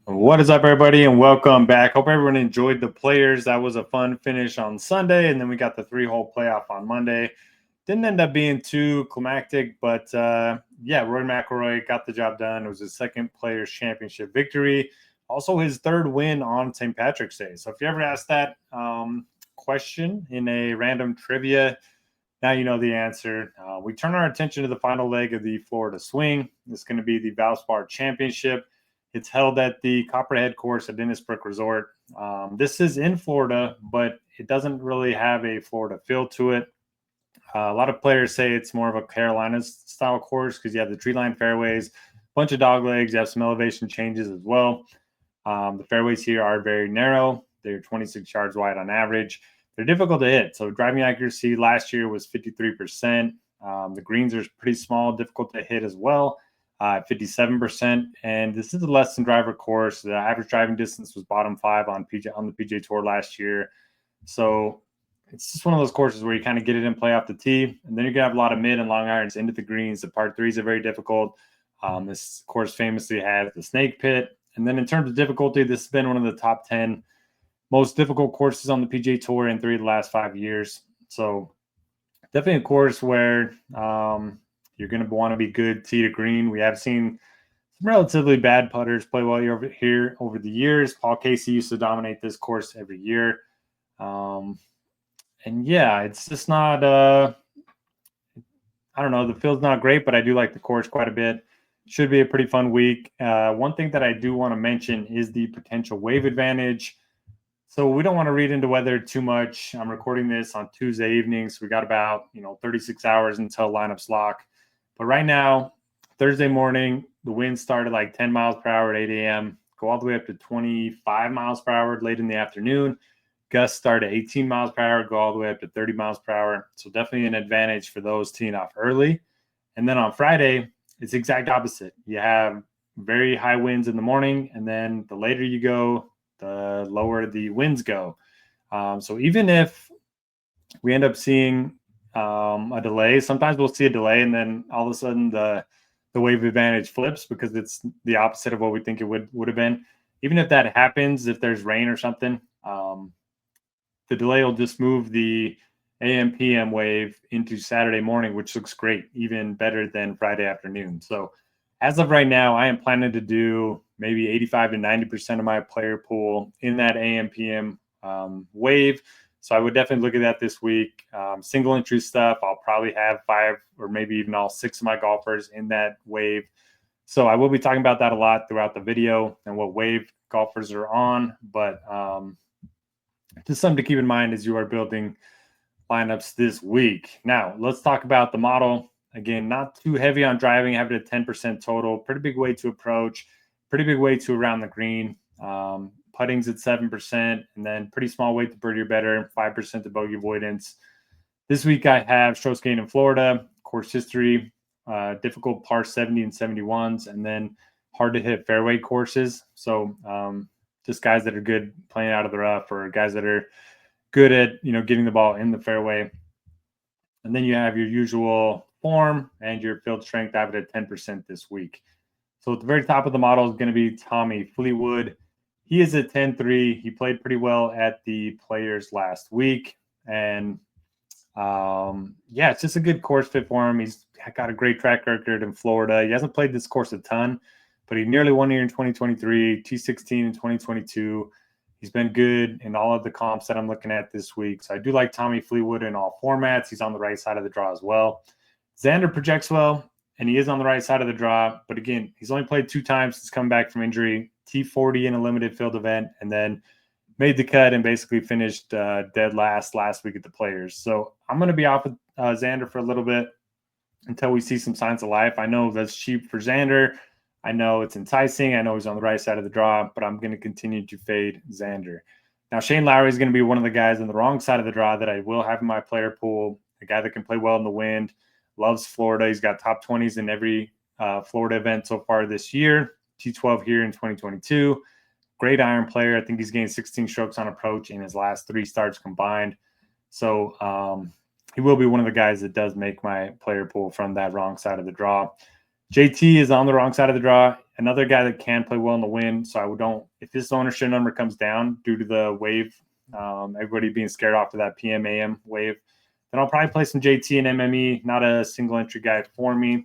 What is up, everybody, and welcome back. Hope everyone enjoyed the players. That was a fun finish on Sunday, and then we got the 3-hole playoff on Monday. Didn't end up being too climactic, but yeah, Roy McIlroy got the job done. It was his second Players Championship victory, also his third win on St. Patrick's Day. So if you ever asked that question in a random trivia, now you know the answer. We turn our attention to the final leg of the Florida Swing. It's going to be the Valspar Championship. It's held at the Copperhead course at Innisbrook Resort. This is in Florida, but it doesn't really have a Florida feel to it. A lot of players say it's more of a Carolina style course because you have the tree line fairways, a bunch of dog legs, you have some elevation changes as well. The fairways here are very narrow. They're 26 yards wide on average. They're difficult to hit. So driving accuracy last year was 53%. The greens are pretty small, difficult to hit as well. 57%, and this is a less than driver course. The average driving distance was bottom 5 on the PGA Tour last year. So it's just one of those courses where you kind of get it in play off the tee, and then you're gonna have a lot of mid and long irons into the greens. The par threes are very difficult. This course famously has the snake pit, and then in terms of difficulty, this has been one of the top 10 most difficult courses on the PGA Tour in 3 of the last 5 years. So definitely a course where you're going to want to be good tee to green. We have seen some relatively bad putters play well over here over the years. Paul Casey used to dominate this course every year. And yeah, it's just not, I don't know, the field's not great, but I do like the course quite a bit. Should be a pretty fun week. One thing that I do want to mention is the potential wave advantage. So we don't want to read into weather too much. I'm recording this on Tuesday evening, so we got about 36 hours until lineups lock. But right now, Thursday morning, the winds start at like 10 miles per hour at 8 a.m., go all the way up to 25 miles per hour late in the afternoon. Gusts start at 18 miles per hour, go all the way up to 30 miles per hour. So definitely an advantage for those teeing off early. And then on Friday, it's the exact opposite. You have very high winds in the morning, and then the later you go, the lower the winds go. So even if we end up seeing a delay, sometimes we'll see a delay and then all of a sudden the wave advantage flips because it's the opposite of what we think it would have been. Even if that happens, if there's rain or something, the delay will just move the AM PM wave into Saturday morning, which looks great, even better than Friday afternoon. So as of right now, I am planning to do maybe 85 to 90% of my player pool in that AM PM wave. So I would definitely look at that this week. Single entry stuff, I'll probably have 5 or maybe even all 6 of my golfers in that wave. So I will be talking about that a lot throughout the video and what wave golfers are on. But just something to keep in mind as you are building lineups this week. Now, let's talk about the model. Again, not too heavy on driving, have it at 10% total. Pretty big way to approach, pretty big way to around the green. Putting's at 7%, and then pretty small weight to birdie or better, 5% to bogey avoidance. This week I have strokes gained in Florida, course history, difficult par 70 and 71s, and then hard to hit fairway courses. So just guys that are good playing out of the rough or guys that are good at getting the ball in the fairway. And then you have your usual form and your field strength. I have it at 10% this week. So at the very top of the model is going to be Tommy Fleetwood. He is at 10-3. He played pretty well at the Players last week. And yeah, it's just a good course fit for him. He's got a great track record in Florida. He hasn't played this course a ton, but he nearly won here in 2023, T16 in 2022. He's been good in all of the comps that I'm looking at this week. So I do like Tommy Fleetwood in all formats. He's on the right side of the draw as well. Xander projects well, and he is on the right side of the draw. But again, he's only played 2 times since coming back from injury. T40 in a limited field event, and then made the cut and basically finished dead last week at the Players. So I'm going to be off with Xander for a little bit until we see some signs of life. I know that's cheap for Xander. I know it's enticing. I know he's on the right side of the draw, but I'm going to continue to fade Xander. Now, Shane Lowry is going to be one of the guys on the wrong side of the draw that I will have in my player pool, a guy that can play well in the wind, loves Florida. He's got top 20s in every Florida event so far this year, T12 here in 2022. Great iron player. I think he's gained 16 strokes on approach in his last 3 starts combined. So he will be one of the guys that does make my player pool from that wrong side of the draw. JT is on the wrong side of the draw. Another guy that can play well in the wind. So I don't, if this ownership number comes down due to the wave, everybody being scared off of that PM AM wave, then I'll probably play some JT and MME. Not a single entry guy for me.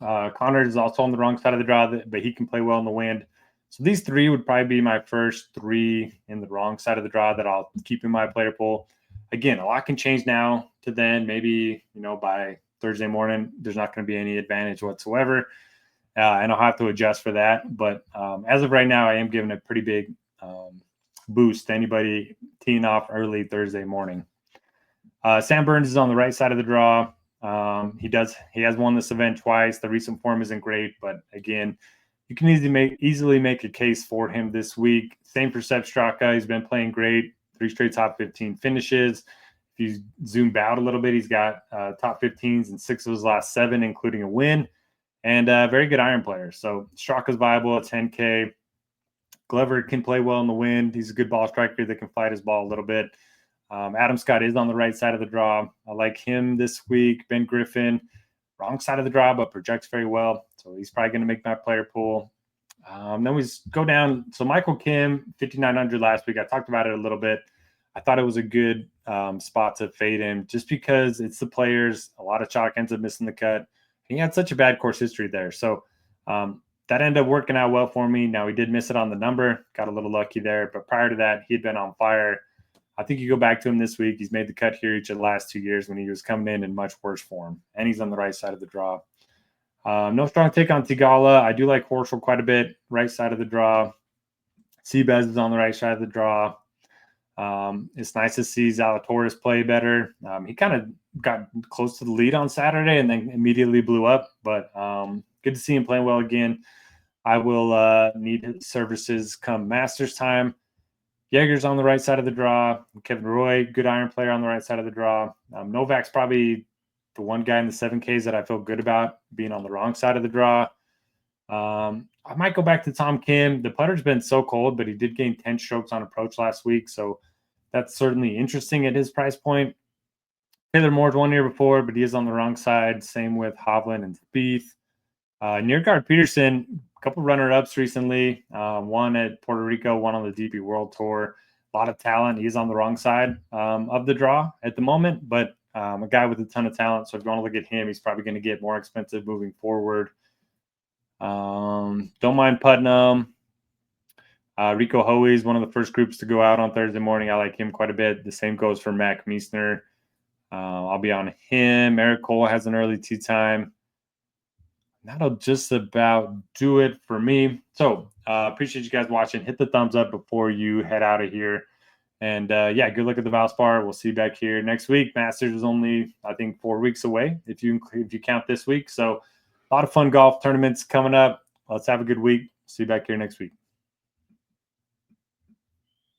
Connor is also on the wrong side of the draw, but he can play well in the wind. So these three would probably be my first three in the wrong side of the draw that I'll keep in my player pool. Again, a lot can change now to then. Maybe, by Thursday morning, there's not going to be any advantage whatsoever. And I'll have to adjust for that. But as of right now, I am giving a pretty big boost to anybody teeing off early Thursday morning. Sam Burns is on the right side of the draw. He has won this event twice. The recent form isn't great, but again, you can easily make a case for him this week. Same for Sepp Straka. He's been playing great. 3 straight top 15 finishes. If you zoom out a little bit, he's got top 15s in 6 of his last 7, including a win, and a very good iron player. So Straka's viable at 10K. Glover can play well in the wind. He's a good ball striker that can fight his ball a little bit. Adam Scott is on the right side of the draw. I like him this week. Ben Griffin, wrong side of the draw, but projects very well. So he's probably going to make my player pool. Then we go down. So Michael Kim, 5,900 last week. I talked about it a little bit. I thought it was a good spot to fade him just because it's the players. A lot of chalk ends up missing the cut. He had such a bad course history there. So that ended up working out well for me. Now, he did miss it on the number. Got a little lucky there. But prior to that, he had been on fire. I think you go back to him this week. He's made the cut here each of the last 2 years when he was coming in much worse form. And he's on the right side of the draw. No strong take on Tigala. I do like Horschel quite a bit. Right side of the draw. Seabez is on the right side of the draw. It's nice to see Zalatoris play better. He kind of got close to the lead on Saturday and then immediately blew up. But good to see him playing well again. I will need his services come Masters time. Jaeger's on the right side of the draw. Kevin Roy, good iron player on the right side of the draw. Novak's probably the one guy in the 7Ks that I feel good about being on the wrong side of the draw. I might go back to Tom Kim. The putter's been so cold, but he did gain 10 strokes on approach last week, so that's certainly interesting at his price point. Taylor Moore's 1 year before, but he is on the wrong side. Same with Hovland and Spieth. Niergaard Peterson, a couple runner-ups recently. One at Puerto Rico, one on the DP World Tour. A lot of talent. He's on the wrong side of the draw at the moment, but a guy with a ton of talent. So if you want to look at him, he's probably going to get more expensive moving forward. Don't mind Putnam. Rico Hoey is one of the first groups to go out on Thursday morning. I like him quite a bit. The same goes for Mac Meisner. I'll be on him. Eric Cole has an early tee time. That'll just about do it for me. So appreciate you guys watching. Hit the thumbs up before you head out of here. And yeah, good luck at the Valspar. We'll see you back here next week. Masters is only, I think, 4 weeks away if you count this week. So a lot of fun golf tournaments coming up. Let's have a good week. See you back here next week.